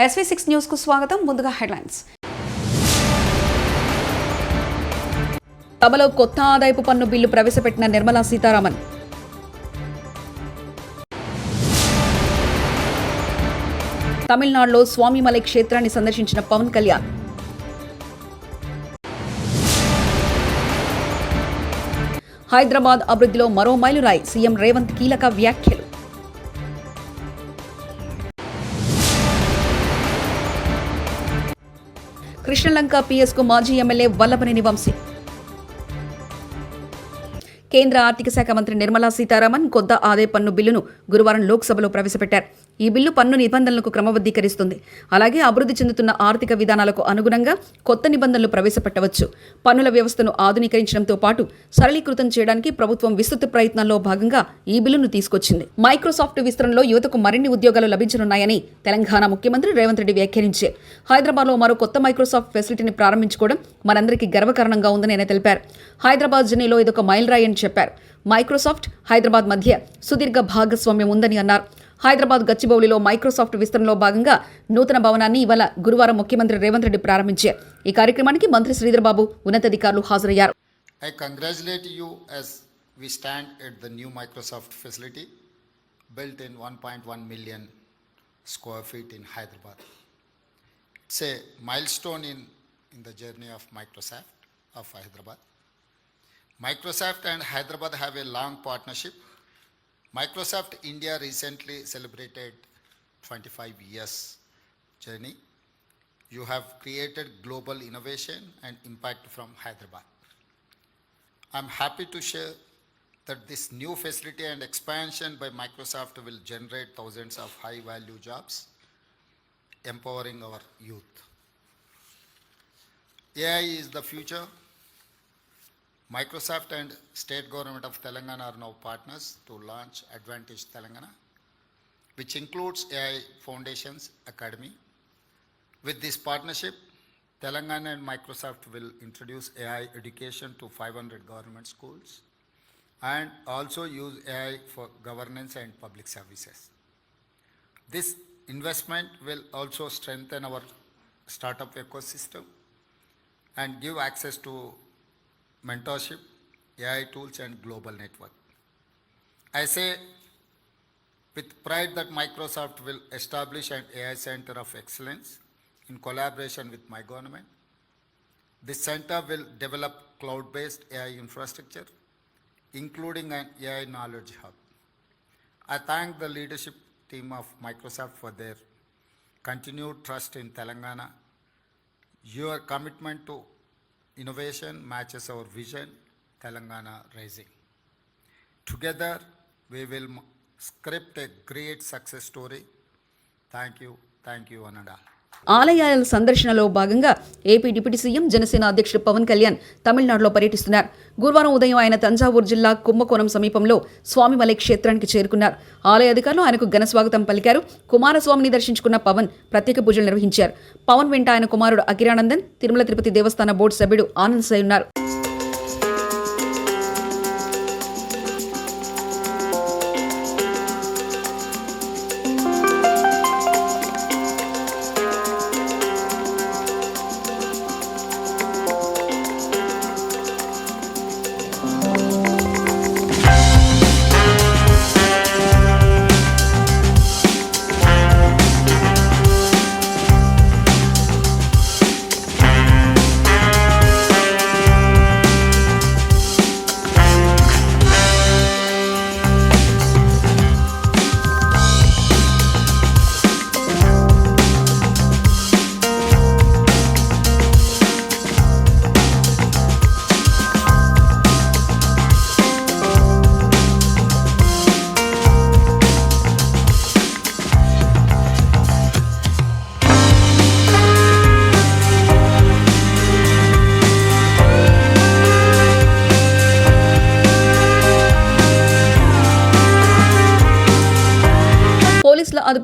SV6 news కు స్వాగతం. ముందుగా హెడ్లైన్స్. సభలో కొత్త ఆదాయపు పన్ను బిల్లు ప్రవేశపెట్టిన నిర్మలా సీతారామన్. తమిళనాడులో స్వామిమలై క్షేత్రాన్ని సందర్శించిన పవన్ కళ్యాణ్. హైదరాబాద్ అభివృద్ధిలో మరో మైలురాయి, సీఎం రేవంత్ కీలక వ్యాఖ్యలు. కృష్ణలంక పిఎస్కు మాజీ ఎమ్మెల్యే వల్లభనేని వంశీ. కేంద్ర ఆర్థిక శాఖ మంత్రి నిర్మలా సీతారామన్ కొత్త ఆదాయ పన్ను బిల్లును గురువారం లోక్సభలో ప్రవేశపెట్టారు. ఈ బిల్లు పన్ను నిబంధనలకు క్రమబద్ధీకరిస్తుంది. అలాగే అభివృద్ధి చెందుతున్న ఆర్థిక విధానాలకు అనుగుణంగా కొత్త నిబంధనలు ప్రవేశపెట్టవచ్చు. పన్నుల వ్యవస్థను ఆధునీకరించడంతో పాటు సరళీకృతం చేయడానికి ప్రభుత్వం విస్తృత ప్రయత్నాల్లో భాగంగా ఈ బిల్లును తీసుకొచ్చింది. మైక్రోసాఫ్ట్ విస్తరణలో యువతకు మరిన్ని ఉద్యోగాలు లభించనున్నాయని తెలంగాణ ముఖ్యమంత్రి రేవంత్ రెడ్డి వ్యాఖ్యానించారు. హైదరాబాద్లో మరో కొత్త మైక్రోసాఫ్ట్ ఫెసిలిటీని ప్రారంభించుకోవడం మనందరికీ గర్వకారణంగా ఉందని ఆయన తెలిపారు. హైదరాబాద్ జర్నీలో ఇదొక మైలురాయి అని చెప్పారు. మైక్రోసాఫ్ట్ హైదరాబాద్ మధ్య సుదీర్ఘ భాగస్వామ్యం ఉందని అన్నారు. హైదరాబాద్ గచ్చిబౌలిలో మైక్రోసాఫ్ట్ విస్తరణలో భాగంగా నూతన భవనాన్ని ఇవాళ గురువారం ముఖ్యమంత్రి రేవంత్ రెడ్డి ప్రారంభించారు. ఈ కార్యక్రమానికి మంత్రి శ్రీధర్ బాబు ఉన్నతాధికారులు హాజరయ్యారు. I congratulate you as we stand at the new Microsoft facility built in 1.1 million square feet in Hyderabad. It's a milestone in the journey of Microsoft of Hyderabad. Microsoft and Hyderabad have a long partnership. Microsoft India recently celebrated 25 years journey. You have created global innovation and impact from Hyderabad. I'm happy to share that this new facility and expansion by Microsoft will generate thousands of high-value jobs, empowering our youth. AI is the future. Microsoft and state government of Telangana are now partners to launch Advantage Telangana, which includes AI Foundations Academy. With this partnership, Telangana and Microsoft will introduce AI education to 500 government schools and also use AI for governance and public services. This investment will also strengthen our startup ecosystem and give access to mentorship, AI tools and global network. I say with pride that Microsoft will establish an AI center of excellence in collaboration with my government. This center will develop cloud-based AI infrastructure, including an AI knowledge hub. I thank the leadership team of Microsoft for their continued trust in Telangana. Your commitment to innovation matches our vision, Telangana Rising. Together, we will script a great success story. Thank you, one and all. ఆలయాల సందర్శనలో భాగంగా AP deputy CM Janasena అధ్యక్షుడు పవన్ కళ్యాణ్ తమిళనాడులో పర్యటిస్తున్నారు. గురువారం ఉదయం ఆయన తంజావూరు జిల్లా కుంభకోణం సమీపంలో స్వామిమలై క్షేత్రానికి చేరుకున్నారు. ఆలయ అధికారులు ఆయనకు ఘన స్వాగతం పలికారు. కుమారస్వామిని దర్శించుకున్న పవన్ ప్రత్యేక పూజలు నిర్వహించారు. పవన్ వెంట ఆయన కుమారుడు అఖిరానందన్, తిరుమల తిరుపతి దేవస్థాన బోర్డు సభ్యుడు ఆనంద్ సాయి ఉన్నారు.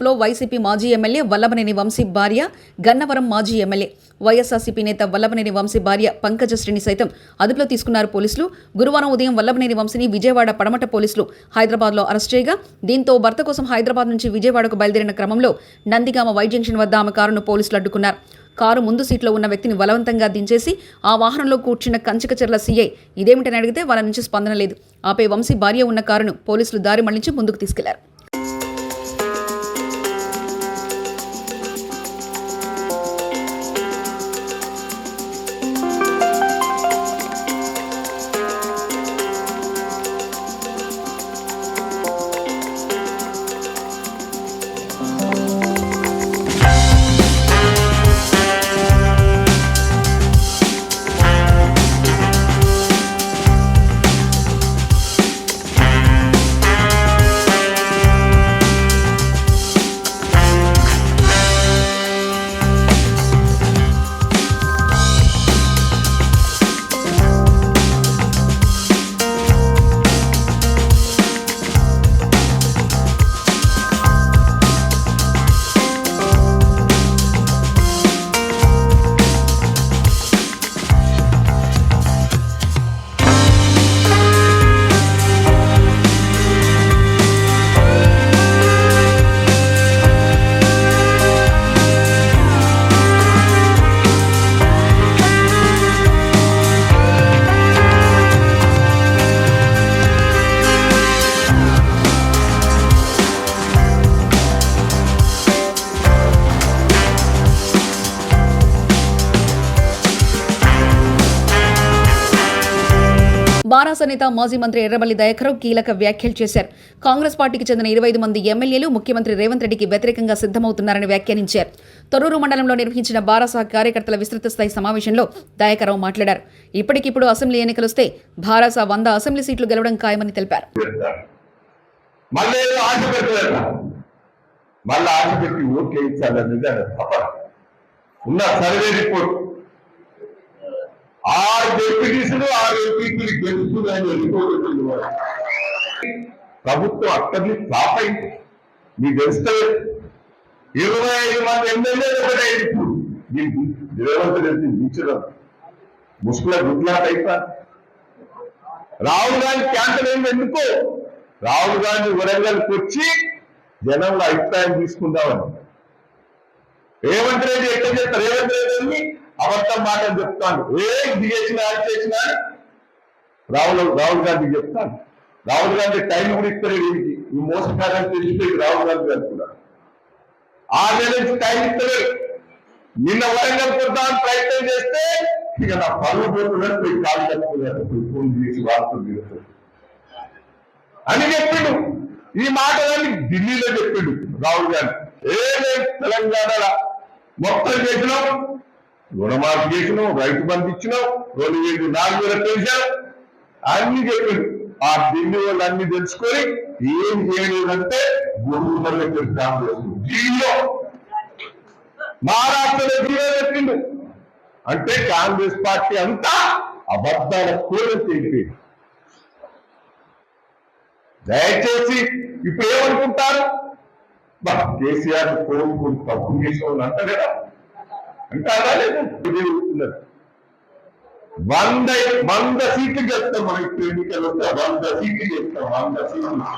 హైదరాబాద్లో వైసీపీ మాజీ ఎమ్మెల్యే వల్లభనేని వంశీ భార్య, గన్నవరం మాజీ ఎమ్మెల్యే వైఎస్ఆర్సీపీ నేత వల్లభనేని వంశీ భార్య పంకజశ్రీని సైతం అదుపులో తీసుకున్నారు పోలీసులు. గురువారం ఉదయం వల్లభనేని వంశీని విజయవాడ పడమట పోలీసులు హైదరాబాద్లో అరెస్ట్ చేయగా, దీంతో భర్త కోసం హైదరాబాద్ నుంచి విజయవాడకు బయలుదేరిన క్రమంలో నందిగామ వై జంక్షన్ వద్ద ఆమె కారును పోలీసులు అడ్డుకున్నారు. కారు ముందు సీట్లో ఉన్న వ్యక్తిని బలవంతంగా దించేసి ఆ వాహనంలో కూర్చున్న కంచికచర్ల సీఐ ఇదేమిటని అడిగితే వాళ్ళ నుంచి స్పందన లేదు. ఆపై వంశీ భార్య ఉన్న కారును పోలీసులు దారి మళ్లించి ముందుకు తీసుకెళ్లారు. బారాస నేత మాజీ మంత్రి ఎర్రబెల్లి దయాకర్ కీలక వ్యాఖ్యలు చేశారు. కాంగ్రెస్ పార్టీకి చెందిన 25 మంది ఎమ్మెల్యేలు ముఖ్యమంత్రి రేవంత్ రెడ్డికి వ్యతిరేకంగా సిద్ధమవుతున్నారని వ్యాఖ్యానించారు. తొర్రూరు మండలంలో నిర్వహించిన బారాస కార్యకర్తల విస్తృత స్థాయి సమావేశంలో దయాకర్ మాట్లాడారు. ఇప్పటికిప్పుడు అసెంబ్లీ ఎన్నికలొస్తే బారాస 100 అసెంబ్లీ సీట్లు గెలవడం ఖాయమని తెలిపారు. ప్రభుత్వం అక్కడిని ఫ్లాప్ అయింది. మీకు తెలుస్తుంది 25 మంది ఎమ్మెల్యేలు ఒకటే ఇప్పుడు రేవంత్ రెడ్డి దించడం ముసుగుల గుడ్లాట అయిపోయింది. రాహుల్ గాంధీ క్యాన్సర్ అయింది. ఎందుకు? రాహుల్ గాంధీ వరంగల్కి వచ్చి జనంలో అభిప్రాయం తీసుకుందామని. రేవంత్ రెడ్డి ఎట్లా చెప్తారు? రేవంత్ రెడ్డి అబద్ధం మాటలు చెప్తాను. ఏం చేసినా అది చేసినా రాహుల్ గాంధీ చెప్తాను. రాహుల్ గాంధీ టైం కూడా ఇస్తారు. వీడికి ఈ మోసకారాన్ని తెలిసిపోయి రాహుల్ గాంధీ అనుకున్నాడు. 6 నెలల నుంచి టైం ఇస్తారు. నిన్న వరంగల్ కొద్దామని ప్రయత్నం చేస్తే ఇక నా పనులు పోతున్నట్టు పోయి కాలు కట్టుకున్నారు. ఫోన్ చేసి వార్తలు అని చెప్పిండు. ఈ మాటలన్నీ ఢిల్లీలో చెప్పిండు రాహుల్ గాంధీ. ఏమేమి తెలంగాణ మొత్తం చేసినాం, రుణమాఫీ చేసినాం, రైతు బంధు ఇచ్చినాం, 2004 పెంచాం అన్ని చెప్పిండు. ఆ ఢిల్లీ వాళ్ళు అన్ని తెలుసుకొని ఏం చేయలేదంటే గొడవలు కాంగ్రెస్ ఢిల్లీలో, మహారాష్ట్రలో జీరో చెప్పిండు. అంటే కాంగ్రెస్ పార్టీ అంతా అబద్ధాల కూరని తెలిపి. దయచేసి ఇప్పుడు ఏమనుకుంటారు? కేసీఆర్ ఫోన్ తప్పు చేసిన అంట కదా, అంటారా లేదా? 100 సీట్లు చేస్తాం. మనం ఇప్పుడు ఎన్నికలు వస్తే 100 సీట్లు చేస్తాం. 100 సీట్లు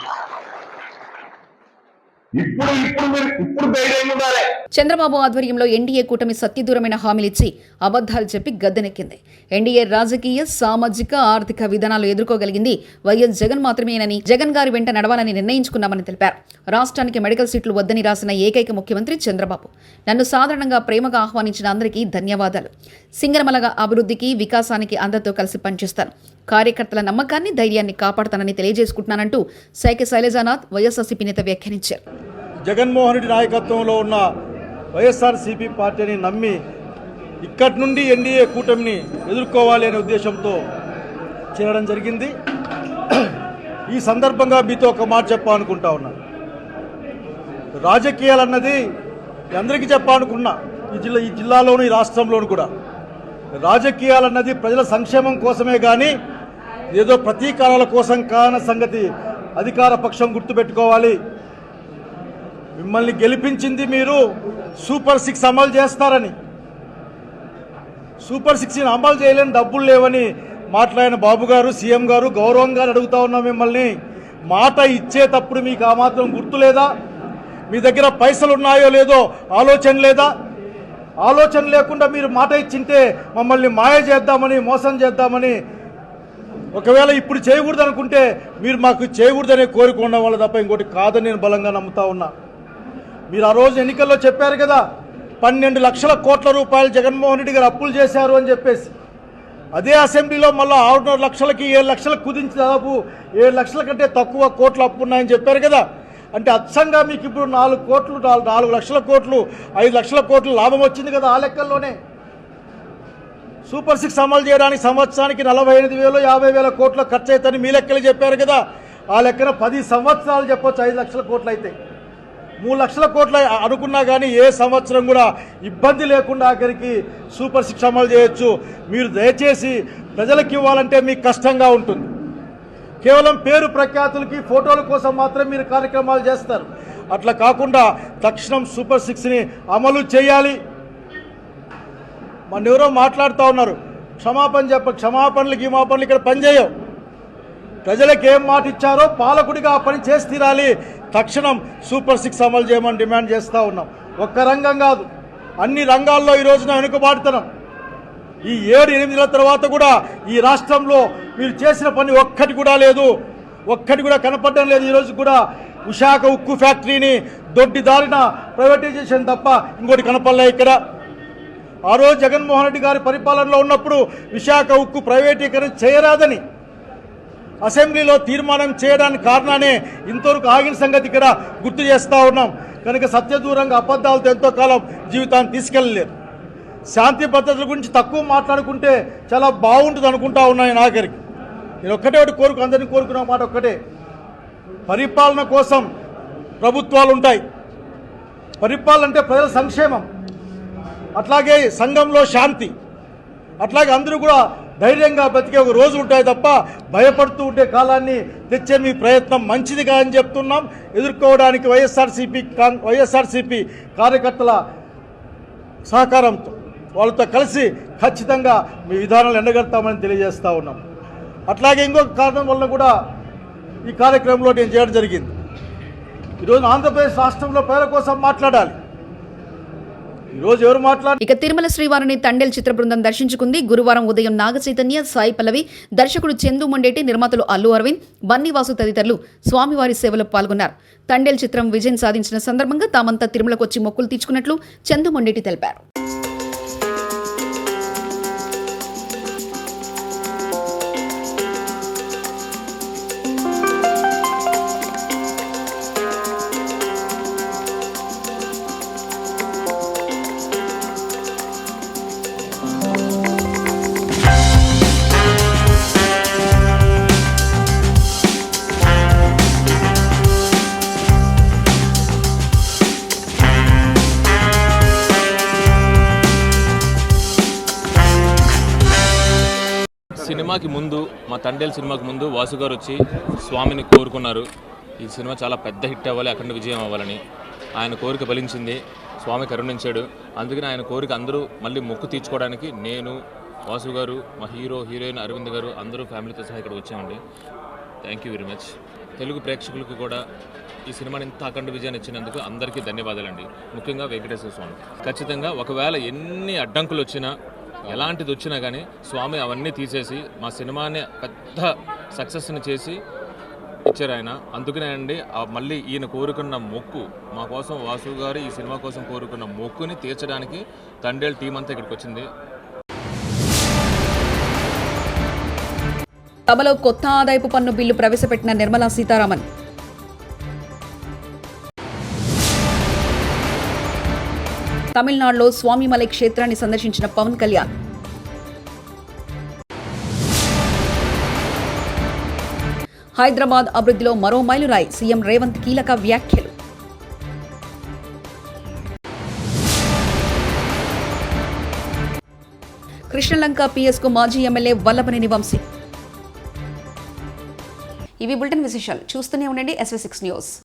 ఇప్పుడు ధైర్యంగా ఉండాలి. చంద్రబాబు ఆధ్వర్యంలో ఎన్డీఏ కూటమి సత్యదూరమైన హామీలిచ్చి అబద్ధాలు చెప్పి గద్దెనెక్కింది. ఎన్డీఏ రాజకీయ, సామాజిక, ఆర్థిక విధానాలు ఎదుర్కోగలిగింది వైఎస్ జగన్ మాత్రమేనని, జగన్ గారి వెంట నడవాలని నిర్ణయించుకున్నామని తెలిపారు. రాష్ట్రానికి మెడికల్ సీట్లు వద్దని రాసిన ఏకైక ముఖ్యమంత్రి చంద్రబాబు. నన్ను సాధారణంగా ప్రేమగా ఆహ్వానించిన అందరికీ ధన్యవాదాలు. సింగరమలగా అభివృద్ధికి, వికాసానికి అందరితో కలిసి పనిచేస్తాను. కార్యకర్తల నమ్మకాన్ని, ధైర్యాన్ని కాపాడుతానని తెలియజేసుకుంటున్నానంటూ సైకే శైలజానాథ్ వైఎస్ఆర్సీపీ నేత వ్యాఖ్యానించారు. జగన్మోహన్ రెడ్డి నాయకత్వంలో ఉన్న వైఎస్ఆర్సీపీ పార్టీని నమ్మి ఇక్కడి నుండి ఎన్డీఏ కూటమిని ఎదుర్కోవాలి అనే ఉద్దేశంతో చేరడం జరిగింది. ఈ సందర్భంగా మీతో ఒక మాట చెప్పాలనుకుంటా ఉన్నా. రాజకీయాలు అన్నది అందరికీ చెప్పాలనుకున్నా, ఈ జిల్లాలోను, ఈ రాష్ట్రంలోను కూడా రాజకీయాలన్నది ప్రజల సంక్షేమం కోసమే కానీ ఏదో ప్రతీకారాల కోసం కాన సంగతి అధికార పక్షం గుర్తుపెట్టుకోవాలి. మిమ్మల్ని గెలిపించింది మీరు సూపర్ 6 అమలు చేస్తారని. సూపర్ 6 అమలు చేయలేని డబ్బులు లేవని మాట్లాడిన బాబు గారు, సీఎం గారు గౌరవంగా అడుగుతా ఉన్నాం మిమ్మల్ని. మాట ఇచ్చేటప్పుడు మీకు ఆ మాత్రం గుర్తు లేదా? మీ దగ్గర పైసలు ఉన్నాయో లేదో ఆలోచన లేదా? ఆలోచన లేకుండా మీరు మాట ఇచ్చింటే మమ్మల్ని మాయ చేద్దామని, మోసం చేద్దామని, ఒకవేళ ఇప్పుడు చేయకూడదు అనుకుంటే మీరు మాకు చేయకూడదనే కోరిక ఉన్న వాళ్ళు తప్ప ఇంకోటి కాదని నేను బలంగా నమ్ముతా ఉన్నా. మీరు ఆ రోజు ఎన్నికల్లో చెప్పారు కదా, 12 లక్షల కోట్ల రూపాయలు జగన్మోహన్ రెడ్డి గారు అప్పులు చేశారు అని చెప్పేసి. అదే అసెంబ్లీలో మళ్ళీ 6.5 లక్షలకి 7 లక్షలకు కుదించి దాదాపు 7 లక్షల కంటే తక్కువ కోట్ల అప్పు ఉన్నాయని చెప్పారు కదా. అంటే అచ్చంగా మీకు ఇప్పుడు 4 లక్షల కోట్లు 5 లక్షల కోట్లు లాభం వచ్చింది కదా. ఆ లెక్కల్లోనే సూపర్ 6 అమలు చేయడానికి సంవత్సరానికి 48,000 50,000 కోట్ల ఖర్చు అవుతుందని మీ లెక్కలు చెప్పారు కదా. ఆ లెక్కన 10 సంవత్సరాలు చెప్పొచ్చు 5 లక్షల కోట్లు అయితే. 3 లక్షల కోట్ల అనుకున్నా కానీ ఏ సంవత్సరం కూడా ఇబ్బంది లేకుండా ఆఖరికి సూపర్ 6 అమలు చేయొచ్చు. మీరు దయచేసి ప్రజలకు ఇవ్వాలంటే మీకు కష్టంగా ఉంటుంది. కేవలం పేరు ప్రఖ్యాతులకి ఫోటోల కోసం మాత్రం మీరు కార్యక్రమాలు చేస్తారు. అట్లా కాకుండా తక్షణం సూపర్ 6ని అమలు చేయాలి. మన ఎవరో మాట్లాడుతూ ఉన్నారు, క్షమాపణలు గిమాపణలు ఇక్కడ పనిచేయవు. ప్రజలకు ఏం మాట ఇచ్చారో పాలకుడిగా ఆ పని చేసి తీరాలి. తక్షణం సూపర్ 6 అమలు చేయమని డిమాండ్ చేస్తూ ఉన్నాం. ఒక్క రంగం కాదు, అన్ని రంగాల్లో ఈ రోజున వెనుకబాటుతున్నాం. ఈ 7-8 నెలల తర్వాత కూడా ఈ రాష్ట్రంలో మీరు చేసిన పని ఒక్కటి కూడా లేదు, ఒక్కటి కూడా కనపడడం లేదు. ఈరోజు కూడా విశాఖ ఉక్కు ఫ్యాక్టరీని దొడ్డిదారిన ప్రైవేటైజేషన్ తప్ప ఇంకోటి కనపడలే ఇక్కడ. ఆ రోజు జగన్మోహన్ రెడ్డి గారి పరిపాలనలో ఉన్నప్పుడు విశాఖ ఉక్కు ప్రైవేటీకరణ చేయరాదని అసెంబ్లీలో తీర్మానం చేయడానికి కారణానే ఇంతవరకు ఆగిన సంగతి ఇక్కడ గుర్తు చేస్తూ ఉన్నాం. కనుక సత్యదూరంగా అబద్ధాలతో ఎంతో కాలం జీవితాన్ని తీసుకెళ్ళలేరు. శాంతి భద్రతల గురించి తక్కువ మాట్లాడుకుంటే చాలా బాగుంటుంది అనుకుంటా ఉన్నాయి. నాగరికి నేను ఒకటి అందరినీ కోరుకున్న మాట ఒక్కటే, పరిపాలన కోసం ప్రభుత్వాలు ఉంటాయి. పరిపాలన అంటే ప్రజల సంక్షేమం, అట్లాగే సంఘంలో శాంతి, అట్లాగే అందరూ కూడా ధైర్యంగా బ్రతికే ఒక రోజు ఉంటాయి తప్ప భయపడుతూ ఉండే కాలాన్ని తెచ్చే మీ ప్రయత్నం మంచిదిగా అని చెప్తున్నాం. ఎదుర్కోవడానికి వైఎస్ఆర్సీపీ కార్యకర్తల సహకారంతో వాళ్ళతో కలిసి ఖచ్చితంగా మీ విధానాలు ఎండగడతామని తెలియజేస్తూ ఉన్నాం. అట్లాగే ఇంకొక కారణం వల్ల కూడా ఈ కార్యక్రమంలో నేను చేయడం జరిగింది. ఈరోజు ఆంధ్రప్రదేశ్ రాష్ట్రంలో ప్రజల కోసం మాట్లాడాలి. ఈరోజు ఎవరు మాట్లాడాలి? ఇక తిరుమల శ్రీవారిని తండేల్ చిత్ర బృందం దర్శించుకుంది. గురువారం ఉదయం నాగ చైతన్య, సాయి పల్లవి, దర్శకుడు చందు మొండేటి, నిర్మాతలు అల్లు అరవింద్, బన్నీవాసు తదితరులు స్వామివారి సేవలో పాల్గొన్నారు. తండేల్ చిత్రం విజయం సాధించిన సందర్భంగా తామంతా తిరుమలకు వచ్చి మొక్కులు తీర్చుకున్నట్లు చందు మొండేటి తెలిపారు. సినిమాకి ముందు, మా తండేల్ సినిమాకి ముందు వాసు గారు వచ్చి స్వామిని కోరుకున్నారు. ఈ సినిమా చాలా పెద్ద హిట్ అవ్వాలి, అఖండ విజయం అవ్వాలని. ఆయన కోరిక ఫలించింది, స్వామి కరుణించాడు. అందుకని ఆయన కోరిక అందరూ మళ్ళీ మొక్కు తీర్చుకోవడానికి నేను, వాసు గారు, మా హీరోయిన్ అరవింద్ గారు అందరూ ఫ్యామిలీతో సహా ఇక్కడ వచ్చామండి. Thank you very much. Telugu ప్రేక్షకులకి కూడా ఈ సినిమాని ఇంత అఖండ విజయాన్ని ఇచ్చినందుకు అందరికీ ధన్యవాదాలండి. ముఖ్యంగా వెంకటేశ్వర స్వామి. ఖచ్చితంగా ఒకవేళ ఎన్ని అడ్డంకులు వచ్చినా, ఎలాంటిది వచ్చినా కానీ స్వామి అవన్నీ తీసేసి మా సినిమాని పెద్ద సక్సెస్ని చేసి ఇచ్చారు ఆయన. అందుకనే అండి మళ్ళీ ఈయన కోరుకున్న మొక్కు మా కోసం, వాసు గారు ఈ సినిమా కోసం కోరుకున్న మొక్కుని తీర్చడానికి తండేల్ టీం అంతా ఇక్కడికి వచ్చింది. సభలో కొత్త ఆదాయపు పన్ను బిల్లు ప్రవేశపెట్టిన నిర్మలా సీతారామన్. తమిళనాడులో స్వామిమలై క్షేత్రాన్ని సందర్శించిన పవన్ కళ్యాణ్. హైదరాబాద్ అభివృద్ధిలో మరో మైలురాయి, సీఎం రేవంత్ కీలక వ్యాఖ్యలు. కృష్ణలంక పిఎస్కు మాజీ ఎమ్మెల్యే వల్లభనేని వంశీ. ఇవి బులెటిన్ విశేషాలు. చూస్తూనే ఉండండి SV6 న్యూస్.